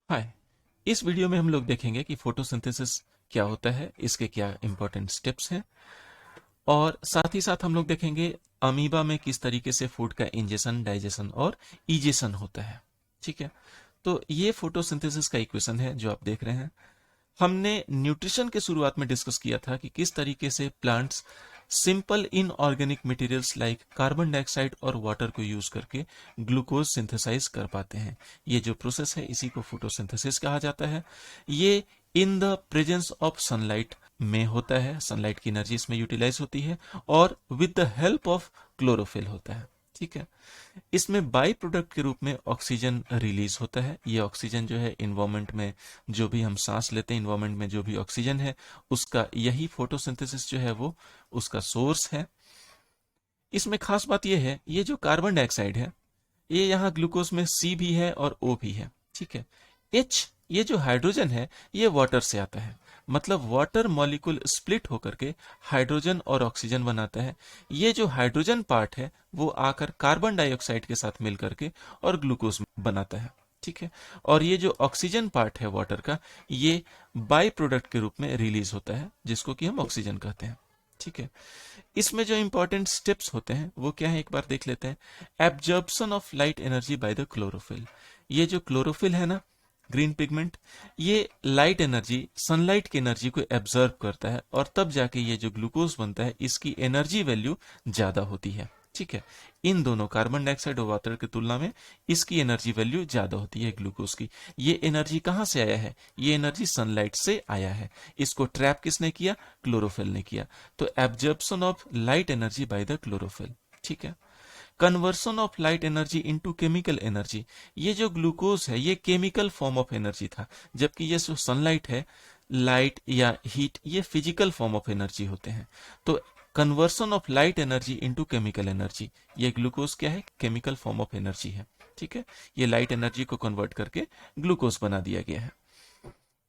हाय। इस वीडियो में हम लोग देखेंगे कि फोटोसिंथेसिस क्या होता है, इसके क्या इंपॉर्टेंट स्टेप्स हैं, और साथ ही साथ हम लोग देखेंगे अमीबा में किस तरीके से फूड का इंजेशन, डाइजेशन और इजेशन होता है। ठीक है, तो ये फोटोसिंथेसिस का इक्वेशन है जो आप देख रहे हैं। हमने न्यूट्रिशन के शुरुआत में डिस्कस किया था कि किस तरीके से plants simple inorganic materials like carbon dioxide और वाटर को यूज करके ग्लूकोज सिंथेसाइज कर पाते हैं। ये जो प्रोसेस है इसी को फोटोसिंथेसिस कहा जाता है। ये in the presence of sunlight में होता है, सनलाइट की एनर्जी इसमें यूटिलाइज होती है और with the help of chlorophyll होता है। ठीक है, इसमें बाई प्रोडक्ट के रूप में ऑक्सीजन रिलीज होता है। ये ऑक्सीजन जो है इन्वायरमेंट में जो भी हम सांस लेते हैं, इन्वायरमेंट में जो भी ऑक्सीजन है उसका यही फोटोसिंथेसिस जो है वो उसका सोर्स है। इसमें खास बात यह है, ये जो कार्बन डाइऑक्साइड है ये यहाँ ग्लूकोज में C भी है और O भी है। ठीक है, H ये जो हाइड्रोजन है ये वाटर से आता है, मतलब वाटर मॉलिक्यूल स्प्लिट होकर के हाइड्रोजन और ऑक्सीजन बनाता है। ये जो हाइड्रोजन पार्ट है वो आकर कार्बन डाइऑक्साइड के साथ मिल करके और ग्लूकोज बनाता है। ठीक है, और ये जो ऑक्सीजन पार्ट है वाटर का, ये बाई प्रोडक्ट के रूप में रिलीज होता है जिसको कि हम ऑक्सीजन कहते हैं। ठीक है, इसमें जो इंपॉर्टेंट स्टेप्स होते हैं वो क्या है, एक बार देख लेते हैं। Absorption of light energy by the chlorophyll. ये जो क्लोरोफिल है ना, ग्रीन पिगमेंट, ये लाइट एनर्जी, सनलाइट की एनर्जी को एब्जॉर्ब करता है और तब जाके ये जो ग्लूकोज बनता है इसकी एनर्जी वैल्यू ज्यादा होती है। ठीक है, इन दोनों कार्बन डाइऑक्साइड और वाटर की तुलना में इसकी एनर्जी वैल्यू ज्यादा होती है ग्लूकोज की। ये एनर्जी कहां से आया है, ये एनर्जी सनलाइट से आया है। इसको ट्रैप किसने किया, क्लोरोफिल ने किया। तो absorption of light energy by the chlorophyll. ठीक है, conversion of light energy into chemical energy. ये जो ग्लूकोज है ये केमिकल फॉर्म ऑफ एनर्जी था, जबकि ये जो सनलाइट है, लाइट या हीट, ये फिजिकल फॉर्म ऑफ एनर्जी होते हैं। तो conversion of light energy into chemical energy, ये ग्लूकोज क्या है, केमिकल फॉर्म ऑफ एनर्जी है। ठीक है, ये लाइट एनर्जी को कन्वर्ट करके ग्लूकोज बना दिया गया है।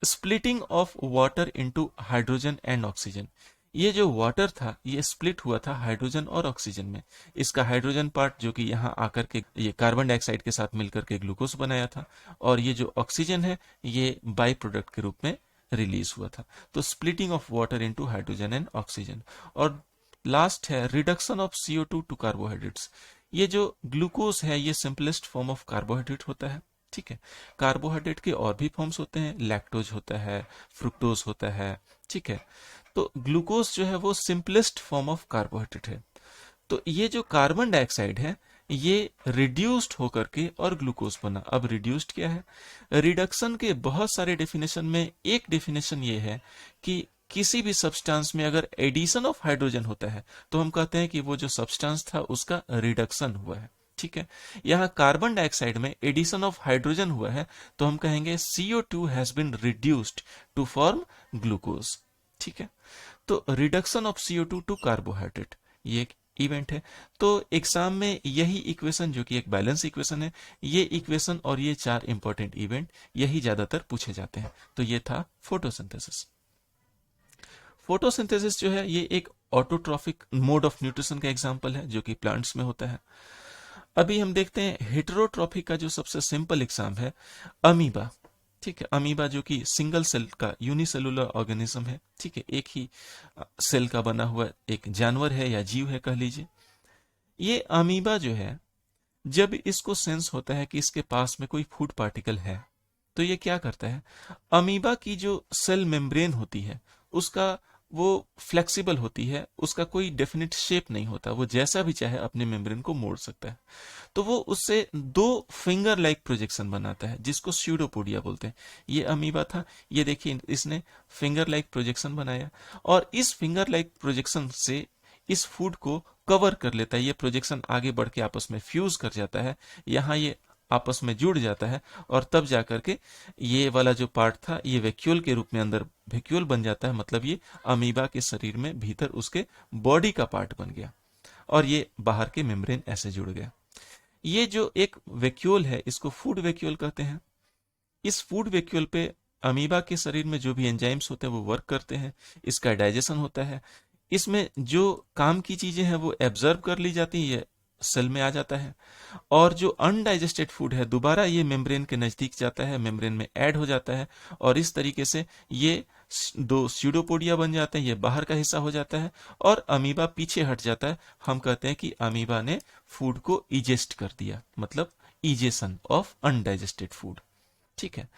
Splitting of water into hydrogen and oxygen. ये जो वाटर था ये स्प्लिट हुआ था हाइड्रोजन और ऑक्सीजन में। इसका हाइड्रोजन पार्ट जो कि यहाँ आकर के ये कार्बन डाइऑक्साइड के साथ मिलकर के ग्लूकोज बनाया था, और ये जो ऑक्सीजन है ये बाई प्रोडक्ट के रूप में रिलीज हुआ था। तो splitting of water into hydrogen and oxygen. और लास्ट है reduction of CO2 to carbohydrates. ये जो ग्लूकोज है ये सिंपलेस्ट फॉर्म ऑफ कार्बोहाइड्रेट होता है। ठीक है, कार्बोहाइड्रेट के और भी फॉर्म्स होते हैं, लैक्टोज होता है, फ्रुक्टोज होता है। ठीक है, तो ग्लूकोज जो है वो सिंपलेस्ट फॉर्म ऑफ कार्बोहाइड्रेट है। तो ये जो कार्बन डाइऑक्साइड है ये रिड्यूस्ड होकर के और ग्लूकोज बना। अब रिड्यूस्ड क्या है, रिडक्शन के बहुत सारे डेफिनेशन में एक डेफिनेशन ये है कि किसी भी सब्सटेंस में अगर एडिशन ऑफ हाइड्रोजन होता है तो हम कहते हैं कि वो जो सब्सटेंस था उसका रिडक्शन हुआ है। ठीक है, यहाँ कार्बन डाइऑक्साइड में एडिशन ऑफ हाइड्रोजन हुआ है तो हम कहेंगे CO2 has been reduced to form glucose. ठीक है, तो reduction of CO2 to carbohydrate ये एक इवेंट है। तो एग्जाम में यही इक्वेशन जो कि एक बैलेंस इक्वेशन है, ये इक्वेशन और ये चार इंपॉर्टेंट इवेंट यही ज्यादातर पूछे जाते हैं। तो ये था फोटोसिंथेसिस। फोटोसिंथेसिस जो है ये एक ऑटोट्रॉफिक मोड ऑफ न्यूट्रिशन का एग्जाम्पल है जो कि प्लांट्स में होता है। अभी हम देखते हैं हेटेरोट्रॉफिक का जो सबसे सिंपल एग्जाम है, अमीबा। ठीक है, अमीबा जो कि सिंगल सेल का यूनिसेलुलर ऑर्गेनिज्म है। ठीक है, एक ही सेल का बना हुआ एक जानवर है या जीव है कह लीजिए। ये अमीबा जो है, जब इसको सेंस होता है कि इसके पास में कोई फूड पार्टिकल है तो ये क्या करता है, अमीबा की जो सेल मेम्ब्रेन होती है उसका वो फ्लेक्सिबल होती है, उसका कोई डेफिनेट शेप नहीं होता, वो जैसा भी चाहे अपने मेम्ब्रेन को मोड़ सकता है। तो वो उससे दो फिंगर लाइक प्रोजेक्शन बनाता है जिसको स्यूडोपोडिया बोलते हैं। ये अमीबा था, ये देखिए इसने फिंगर लाइक प्रोजेक्शन बनाया और इस फिंगर लाइक प्रोजेक्शन से इस फूड को कवर कर लेता है। ये प्रोजेक्शन आगे बढ़ के आपस में फ्यूज कर जाता है, यहाँ ये आपस में जुड़ जाता है और तब जाकर के ये वाला जो पार्ट था ये वैक्यूल के रूप में अंदर वैक्यूल बन जाता है, मतलब ये अमीबा के शरीर में भीतर उसके बॉडी का पार्ट बन गया और ये बाहर के मेम्ब्रेन ऐसे जुड़ गया। ये जो एक वैक्यूल है इसको फूड वैक्यूल कहते हैं। इस फूड वैक्यूल पे अमीबा के शरीर में जो भी एंजाइम्स होते हैं वो वर्क करते हैं, इसका डाइजेशन होता है। इसमें जो काम की चीजें हैं वो एब्जर्व कर ली जाती है, सेल में आ जाता है, और जो अनडाइजेस्टेड फूड है दोबारा ये मेम्ब्रेन के नजदीक जाता है, मेम्ब्रेन में ऐड हो जाता है, और इस तरीके से ये दो स्यूडोपोडिया बन जाते हैं, ये बाहर का हिस्सा हो जाता है और अमीबा पीछे हट जाता है। हम कहते हैं कि अमीबा ने फूड को इजेस्ट कर दिया, मतलब इजेशन ऑफ अनडाइजेस्टेड फूड। ठीक है,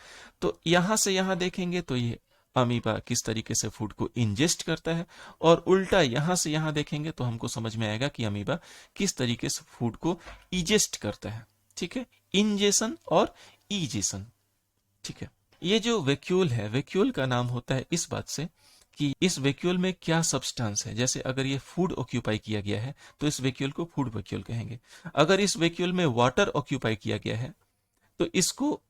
तो यहां से यहां देखेंगे तो ये अमीबा किस तरीके से फूड को इंजेस्ट करता है, और उल्टा यहां से यहां देखेंगे तो हमको समझ में आएगा कि अमीबा किस तरीके से फूड को इजेस्ट करता है। ठीक है, इंजेशन और इजेशन। ठीक है, ये जो वैक्यूल है, वैक्यूल का नाम होता है इस बात से कि इस वैक्यूल में क्या सब्सटेंस है। जैसे अगर ये फूड ऑक्यूपाई किया गया है तो इस वैक्यूल को फूड वैक्यूल कहेंगे। अगर इस वैक्यूल में वाटर ऑक्यूपाई किया गया है तो इसको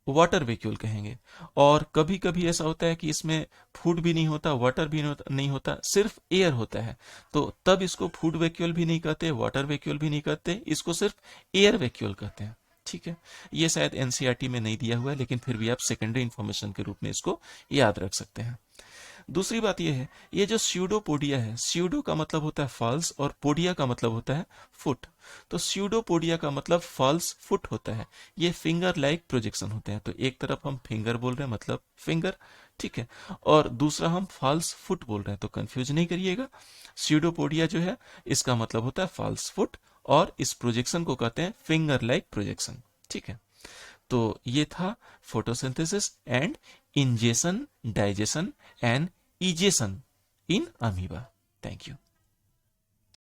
वाटर वैक्यूल कहेंगे। और कभी कभी ऐसा होता है कि इसमें फूड भी नहीं होता, वाटर भी नहीं होता, सिर्फ एयर होता है, तो तब इसको फूड वैक्यूल भी नहीं कहते, वाटर वैक्यूल भी नहीं कहते, इसको सिर्फ एयर वैक्यूल कहते हैं। ठीक है, ये शायद एनसीईआरटी में नहीं दिया हुआ है, लेकिन फिर भी आप सेकेंडरी इंफॉर्मेशन के रूप में इसको याद रख सकते हैं। दूसरी बात यह है, ये जो स्यूडोपोडिया है, स्यूडो का मतलब होता है फॉल्स और पोडिया का मतलब होता है फुट। तो स्यूडोपोडिया का मतलब फॉल्स फुट होता है। ये फिंगर लाइक प्रोजेक्शन होते हैं, तो एक तरफ हम फिंगर बोल रहे हैं मतलब फिंगर, ठीक है, और दूसरा हम फॉल्स फुट बोल रहे हैं, तो कंफ्यूज नहीं करिएगा। स्यूडोपोडिया जो है इसका मतलब होता है फॉल्स फुट, और इस प्रोजेक्शन को कहते हैं फिंगर लाइक प्रोजेक्शन। ठीक है, तो ये था photosynthesis and ingestion, digestion and egestion in amoeba. Thank you.